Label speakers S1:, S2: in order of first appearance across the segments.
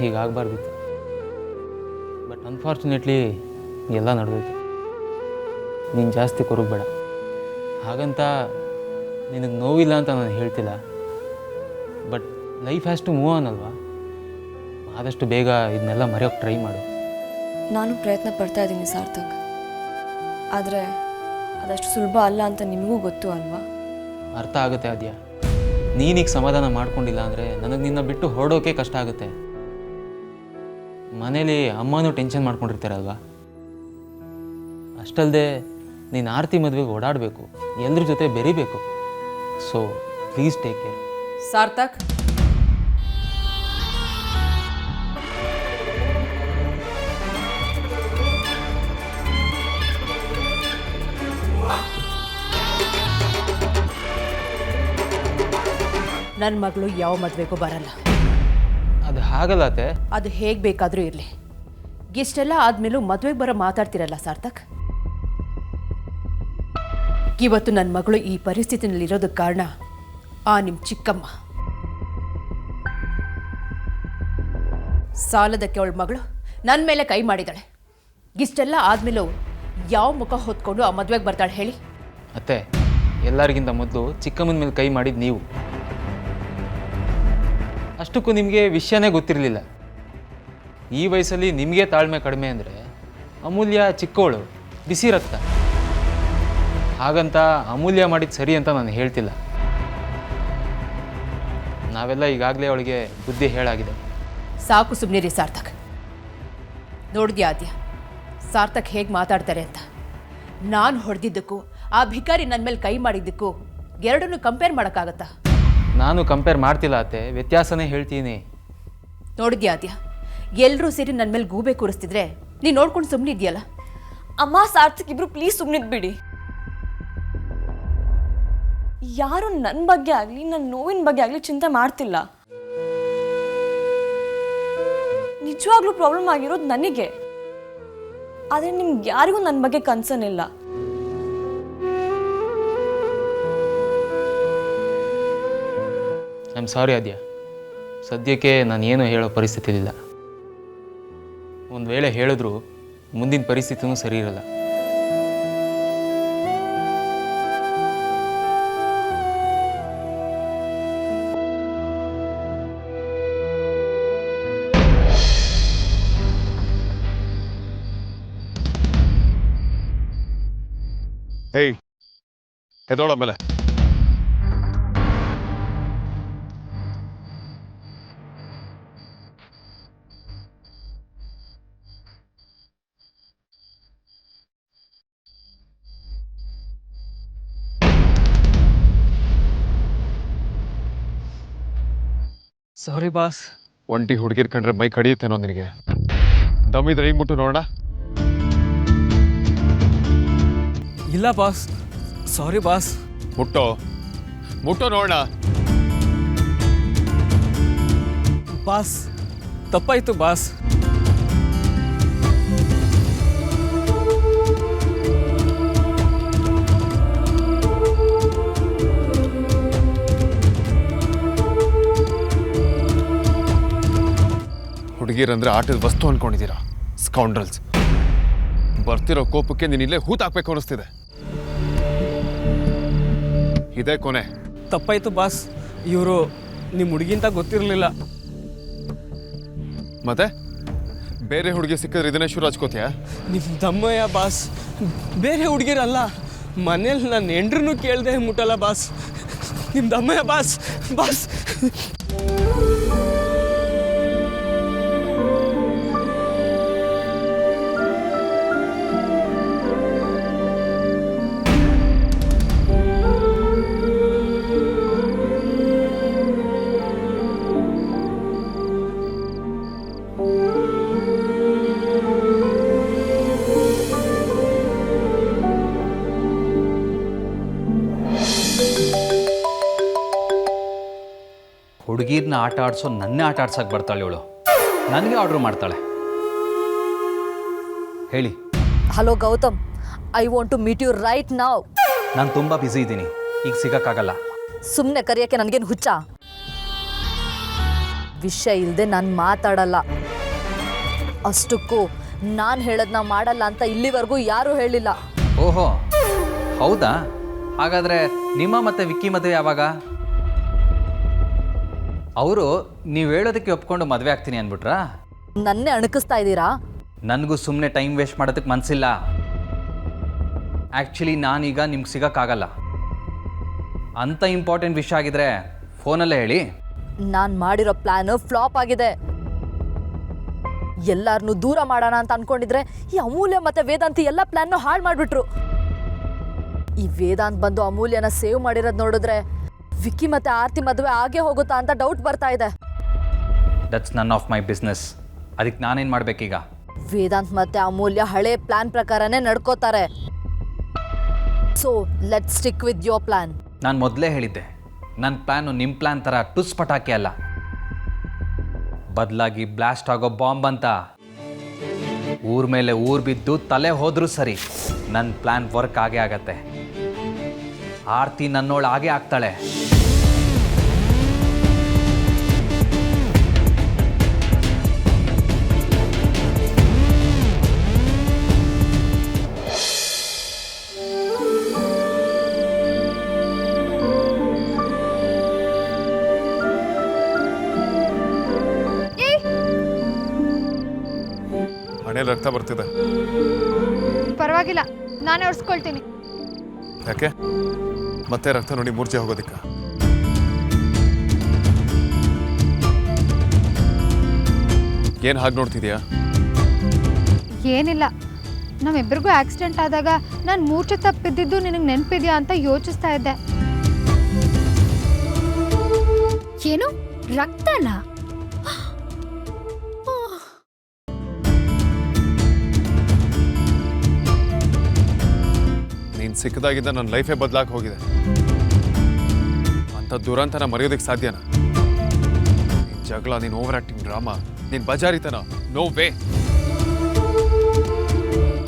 S1: ಹೀಗಾಗಬಾರ್ದಿತ್ತು. But unfortunately ಎಲ್ಲ ನಡೆದೋಯ್ತು. ನೀನು ಜಾಸ್ತಿ ಕೊರಗಬೇಡ. ಹಾಗಂತ ನಿನಗೆ ನೋವಿಲ್ಲ ಅಂತ ನಾನು ಹೇಳ್ತಿಲ್ಲ. But life has to move on ಅಲ್ವಾ. ಆದಷ್ಟು ಬೇಗ ಇದನ್ನೆಲ್ಲ ಮರೆಯೋಕ್ಕೆ ಟ್ರೈ ಮಾಡು.
S2: ನಾನು ಪ್ರಯತ್ನ ಪಡ್ತಾ ಇದ್ದೀನಿ ಸಾರ್ಥಕ್. ಆದರೆ ಅದಷ್ಟು ಸುಲಭ ಅಲ್ಲ ಅಂತ ನಿಮಗೂ ಗೊತ್ತು ಅಲ್ವಾ?
S1: ಅರ್ಥ ಆಗುತ್ತೆ ಆದ್ಯ. ನೀನೀಗ ಸಮಾಧಾನ ಮಾಡ್ಕೊಂಡಿಲ್ಲ ಅಂದರೆ ನನಗೆ ನಿನ್ನ ಬಿಟ್ಟು ಹೊರಡೋಕೆ ಕಷ್ಟ ಆಗುತ್ತೆ. ಮನೇಲಿ ಅಮ್ಮನೂ ಟೆನ್ಷನ್ ಮಾಡ್ಕೊಂಡಿರ್ತಾರಲ್ವಾ. ಅಷ್ಟಲ್ಲದೆ ನೀನು ಆರತಿ ಮದುವೆಗೆ ಓಡಾಡಬೇಕು, ಎಲ್ಲರ ಜೊತೆ ಬೆರಿಬೇಕು. So please take care.
S3: Sarthak, ನನ್ನ ಮಗಳು ಯಾವ ಮದುವೆಗೂ ಬರಲ್ಲ.
S1: ಅದು ಹಾಗಲ್ಲ ಅತ್ತೆ.
S3: ಅದು ಹೇಗೆ ಬೇಕಾದರೂ ಇರಲಿ. ಇಷ್ಟೆಲ್ಲ ಆದಮೇಲೂ ಮದುವೆಗೆ ಬರೋ ಮಾತಾಡ್ತಿರಲ್ಲ ಸಾರ್ಥಕ್. ಇವತ್ತು ನನ್ನ ಮಗಳು ಈ ಪರಿಸ್ಥಿತಿನಲ್ಲಿ ಇರೋದಕ್ಕೆ ಕಾರಣ ನಿಮ್ಮ ಚಿಕ್ಕಮ್ಮ. ಸಾಲದಕ್ಕೆ ಅವಳ ಮಗಳು ನನ್ನ ಮೇಲೆ ಕೈ ಮಾಡಿದಾಳೆ. ಇಷ್ಟೆಲ್ಲ ಆದಮೇಲೂ ಯಾವ ಮುಖ ಹೊತ್ಕೊಂಡು ಆ ಮದುವೆಗೆ ಬರ್ತಾಳೆ ಹೇಳಿ?
S1: ಅತ್ತೆ, ಎಲ್ಲರಿಗಿಂತ ಮೊದಲು ಚಿಕ್ಕಮ್ಮನ ಮೇಲೆ ಕೈ ಮಾಡಿದ್ದು ನೀವು. ಅಷ್ಟಕ್ಕೂ ನಿಮಗೆ ವಿಷಯನೇ ಗೊತ್ತಿರಲಿಲ್ಲ. ಈ ವಯಸ್ಸಲ್ಲಿ ನಿಮಗೆ ತಾಳ್ಮೆ ಕಡಿಮೆ ಅಂದರೆ ಅಮೂಲ್ಯ ಚಿಕ್ಕವಳು, ಬಿಸಿ ರಕ್ತ. ಹಾಗಂತ ಅಮೂಲ್ಯ ಮಾಡಿದ್ದು ಸರಿ ಅಂತ ನಾನು ಹೇಳ್ತಿಲ್ಲ. ನಾವೆಲ್ಲ ಈಗಾಗಲೇ ಅವಳಿಗೆ ಬುದ್ಧಿ ಹೇಳಾಗಿದೆ.
S3: ಸಾಕು ಸುಮ್ಮನಿರಿ ಸಾರ್ಥಕ್. ನೋಡಿದ್ಯಾ ಆದ್ಯ ಸಾರ್ಥಕ್ ಹೇಗೆ ಮಾತಾಡ್ತಾರೆ ಅಂತ? ನಾನು ಹೊಡೆದಿದ್ದಕ್ಕೂ ಆ ಭಿಕಾರಿ ನನ್ನ ಮೇಲೆ ಕೈ ಮಾಡಿದ್ದಕ್ಕೂ ಎರಡನ್ನೂ ಕಂಪೇರ್ ಮಾಡೋಕ್ಕಾಗತ್ತಾ?
S1: ನಾನು ಕಂಪೇರ್ ಮಾಡ್ತಿಲ್ಲ ಅತ್ತೆ, ವ್ಯತ್ಯಾಸನೇ ಹೇಳ್ತೀನಿ.
S3: ನೋಡಿದ್ಯಾ ಆದ್ಯ, ಎಲ್ಲರೂ ಸೇರಿ ನನ್ನ ಮೇಲೆ ಗೂಬೆ ಕೂರಿಸ್ತಿದ್ರೆ ನೀನು ನೋಡ್ಕೊಂಡು ಸುಮ್ಮನಿದ್ಯಲ್ಲ.
S2: ಅಮ್ಮ ಸಾರ್ಥಕ್ ಇಬ್ರು ಪ್ಲೀಸ್ ಸುಮ್ಮನಿದ್ಬಿಡಿ. ಯಾರು ನನ್ನ ಬಗ್ಗೆ ಆಗಲಿ ನನ್ನ ನೋವಿನ ಬಗ್ಗೆ ಆಗಲಿ ಚಿಂತೆ ಮಾಡ್ತಿಲ್ಲ. ನಿಜವಾಗ್ಲೂ ಪ್ರಾಬ್ಲಮ್ ಆಗಿರೋದು ನನಗೆ. ಆದರೆ ನಿಮ್ಗೆ ಯಾರಿಗೂ ನನ್ನ ಬಗ್ಗೆ ಕನ್ಸರ್ನ್ ಇಲ್ಲ.
S1: ಐ ಆಮ್ ಸಾರಿ ಆದ್ಯ. ಸದ್ಯಕ್ಕೆ ನಾನು ಏನು ಹೇಳೋ ಪರಿಸ್ಥಿತಿಲಿಲ್ಲ. ಒಂದು ವೇಳೆ ಹೇಳಿದ್ರು ಮುಂದಿನ ಪರಿಸ್ಥಿತಿನೂ ಸರಿ ಇರಲ್ಲ.
S4: ಹೇಯ್, ಎದೋಳ ಮೇಲೆ.
S5: Sorry boss.
S4: ಒಂಟಿ ಹುಡುಗಿರ್ ಕಂಡ್ರೆ ಮೈ ಕಡಿಯುತ್ತೇನೋ ನಿನಗೆ? ದಮ್ಮಿದ್ರೆ ಈಗ ಮುಟ್ಟು ನೋಡೋಣ.
S5: ಇಲ್ಲ ಬಾಸ್, ಸಾರಿ ಬಾಸ್.
S4: ಮುಟ್ಟೋ ಮುಟ್ಟೋ ನೋಡೋಣ.
S5: ಬಾಸ್ ತಪ್ಪಾಯ್ತು ಬಾಸ್.
S4: ಹುಡುಗಿರಂದ್ರೆ ಆಟದ ವಸ್ತು ಅನ್ಕೊಂಡಿದ್ದೀರಾ ಸ್ಕೌಂಡ್ರಲ್ಸ್. ಬರ್ತಿರೋ ಕೋಪಕ್ಕೆ ನೀನು ಇಲ್ಲೇ ಹೂತಾಕ್ಬೇಕು ಅನಿಸ್ತಿದೆ. ಇದೇ ಕೊನೆ.
S5: ತಪ್ಪಾಯ್ತು ಬಾಸ್. ಇವರು ನಿಮ್ಮ ಹುಡುಗಿಂತ ಗೊತ್ತಿರಲಿಲ್ಲ.
S4: ಮತ್ತೆ ಬೇರೆ ಹುಡುಗಿ ಸಿಕ್ಕಿದ್ರೆ ಇದನ್ನೇ ಶುರು ಹಚ್ಕೋತೀಯಾ?
S5: ನಿಮ್ಮ ತಮ್ಮಯ್ಯ ಬಾಸ್, ಬೇರೆ ಹುಡುಗಿರಲ್ಲ. ಮನೇಲಿ ನನ್ನ ಹೆಂಡ್ರನ್ನೂ ಕೇಳ್ದೆ ಮುಟ್ಟಲ್ಲ ಬಾಸ್. ನಿಮ್ಮ ತಮ್ಮಯ್ಯ ಬಾಸ್. ಬಾಸ್
S6: ಹುಡುಗಿರನ್ನ ಆಟ ಆಡಿಸೋ ನನ್ನೇ ಆಟ ಆಡ್ಸೋಕೆ ಬರ್ತಾಳೆ ಇವಳು. ನನಗೆ ಆರ್ಡ್ರ್ ಮಾಡ್ತಾಳೆ. ಹೇಳಿ.
S7: Hello Gautam, I want to meet you right now.
S6: ನಾನು ತುಂಬ ಬ್ಯುಸಿ ಇದ್ದೀನಿ, ಈಗ ಸಿಗೋಕ್ಕಾಗಲ್ಲ.
S7: ಸುಮ್ಮನೆ ಕರೆಯೋಕ್ಕೆ ನನಗೇನು ಹುಚ್ಚ? ವಿಷಯ ಇಲ್ಲದೆ ನಾನು ಮಾತಾಡಲ್ಲ. ಅಷ್ಟಕ್ಕೂ ನಾನು ಹೇಳೋದನ್ನ ಮಾಡಲ್ಲ ಅಂತ ಇಲ್ಲಿವರೆಗೂ ಯಾರೂ ಹೇಳಿಲ್ಲ.
S6: ಓಹೋ ಹೌದಾ? ಹಾಗಾದರೆ ನಿಮ್ಮ ಮತ್ತು ವಿಕ್ಕಿ ಮದುವೆ ಯಾವಾಗ? ಅವರು ನೀವು ಹೇಳೋದಕ್ಕೆ ಒಪ್ಕೊಂಡು ಮದುವೆ ಆಗ್ತೀನಿ ಅಂದ್ಬಿಟ್ರಾ?
S7: ನನ್ನೇ ಅಣಕಿಸ್ತಾ ಇದ್ದೀರಾ?
S6: ನನಗೂ ಸುಮ್ಮನೆ ಟೈಮ್ ವೇಸ್ಟ್ ಮಾಡೋದಕ್ಕೆ ಮನಸ್ಸಿಲ್ಲ. ಆ್ಯಕ್ಚುಲಿ ನಾನೀಗ ನಿಮ್ಗೆ ಸಿಗೋಕ್ಕಾಗಲ್ಲ. ಅಂಥ ಇಂಪಾರ್ಟೆಂಟ್ ವಿಷಯ ಆಗಿದ್ರೆ ಫೋನಲ್ಲೇ ಹೇಳಿ.
S7: ನಾನು ಮಾಡಿರೋ ಪ್ಲ್ಯಾನು ಫ್ಲಾಪ್ ಆಗಿದೆ. ಎಲ್ಲರನ್ನೂ ದೂರ ಮಾಡೋಣ ಅಂತ ಅನ್ಕೊಂಡಿದ್ರೆ ಈ ಅಮೂಲ್ಯ ಮತ್ತು ವೇದಾಂತಿ ಎಲ್ಲ ಪ್ಲ್ಯಾನ್ನು ಹಾಳು ಮಾಡಿಬಿಟ್ರು. ಈ ವೇದಾಂತ್ ಬಂದು ಅಮೂಲ್ಯನ ಸೇವ್ ಮಾಡಿರೋದು ನೋಡಿದ್ರೆ ವಿಕ್ಕಿ ಮತ್ತು ಆರ್ತಿ ಮದುವೆ ಆಗೇ ಹೋಗುತ್ತಾ ಅಂತ ಡೌಟ್ ಬರ್ತಾ ಇದೆ.
S6: That's none of my business. ಅದಕ್ಕೆ ನಾನೇನು ಮಾಡಬೇಕೀಗ?
S7: ವೇದಾಂತ್ ಮತ್ತು ಅಮೂಲ್ಯ ಹಳೆ ಪ್ಲ್ಯಾನ್ ಪ್ರಕಾರನೇ ನಡ್ಕೋತಾರೆ. So let's stick with your plan.
S6: ನಾನು ಮೊದಲೇ ಹೇಳಿದ್ದೆ, ನನ್ನ ಪ್ಲ್ಯಾನು ನಿಮ್ಮ ಪ್ಲ್ಯಾನ್ ಥರ ಟುಸ್ ಪಟಾಕಿ ಅಲ್ಲ, ಬದಲಾಗಿ ಬ್ಲಾಸ್ಟ್ ಆಗೋ ಬಾಂಬ್ ಅಂತ. ಊರ ಮೇಲೆ ಊರು ಬಿದ್ದು ತಲೆ ಹೋದರೂ ಸರಿ, ನನ್ನ ಪ್ಲ್ಯಾನ್ ವರ್ಕ್ ಆಗೇ ಆಗತ್ತೆ. ಆರ್ತಿ ನನ್ನೋಳು ಆಗೇ ಆಗ್ತಾಳೆ.
S4: ಹಣೆಯಲ್ಲಿ ರಕ್ತ ಬರ್ತಿದೆ.
S8: ಪರವಾಗಿಲ್ಲ, ನಾನೇ ಒರೆಸ್ಕೊಳ್ತೀನಿ.
S4: ಯಾಕೆ ಮತ್ತೆ ರಕ್ತ ನೋಡಿ ಮೂರ್ಛೆ ಹೋಗೋದಿಕ್ಕ? ಏನು ಹಾಗೆ ನೋಡ್ತಿದ್ಯಾ?
S8: ಏನಿಲ್ಲ, ನಮ್ಮಿಬ್ಬರಿಗೂ ಆಕ್ಸಿಡೆಂಟ್ ಆದಾಗ ನಾನು ಮೂರ್ಛೆ ತಪ್ಪಿದ್ದು ನಿನಗೆ ನೆನಪಿದ್ಯಾ ಅಂತ ಯೋಚಿಸ್ತಾ ಇದ್ದೆ. ಏನು ರಕ್ತನಾ?
S4: ನೀನು ಸಿಕ್ಕದಾಗಿದ್ದ ನನ್ನ ಲೈಫೇ ಬದಲಾಗಿ ಹೋಗಿದೆ. ಅಂಥ ದುರಂತನ ಮರೆಯೋದಕ್ಕೆ ಸಾಧ್ಯನಾ? ನಿನ್ನ ಜಗಳ, ನೀನು ಓವರ್ ಆಕ್ಟಿಂಗ್ ಡ್ರಾಮಾ, ನೀನು ಬಜಾರಿತನ, ನೋ ವೇ.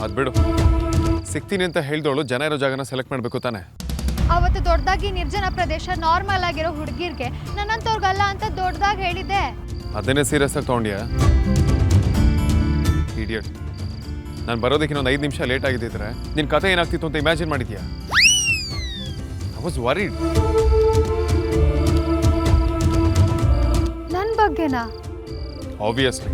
S4: ಅದು ಬಿಡು, ಸಿಗ್ತೀನಿ ಅಂತ ಹೇಳ್ದವಳು ಜನ ಇರೋ ಜಾಗನ ಸೆಲೆಕ್ಟ್ ಮಾಡಬೇಕು ತಾನೆ?
S8: ಅವತ್ತು ದೊಡ್ಡದಾಗಿ ನಿರ್ಜನ ಪ್ರದೇಶ ನಾರ್ಮಲ್ ಆಗಿರೋ ಹುಡುಗಿರ್ಗೆ ನನ್ನಂತವ್ರಿಗಲ್ಲ ಅಂತ ದೊಡ್ಡದಾಗಿ ಹೇಳಿದ್ದೆ.
S4: ಅದನ್ನೇ ಸೀರಿಯಸ್ ಆಗಿ ತೊಗೊಂಡ್ಯಾ? ಇಡಿಯಟ್. ನಾನು ಬರೋದಕ್ಕೆ ಇನ್ನೊಂದು 5 ನಿಮಿಷ ಲೇಟ್ ಆಗಿದ್ದಿದ್ರೆ ನಿನ್ನ ಕತೆ ಏನಾಗ್ತಿತ್ತು ಅಂತ ಇಮ್ಯಾಜಿನ್ ಮಾಡಿದ್ಯಾ? I was worried.
S8: ನನ್ನ ಬಗ್ಗೆನಾ?
S4: ಆಬ್ವಿಯಸ್ಲಿ.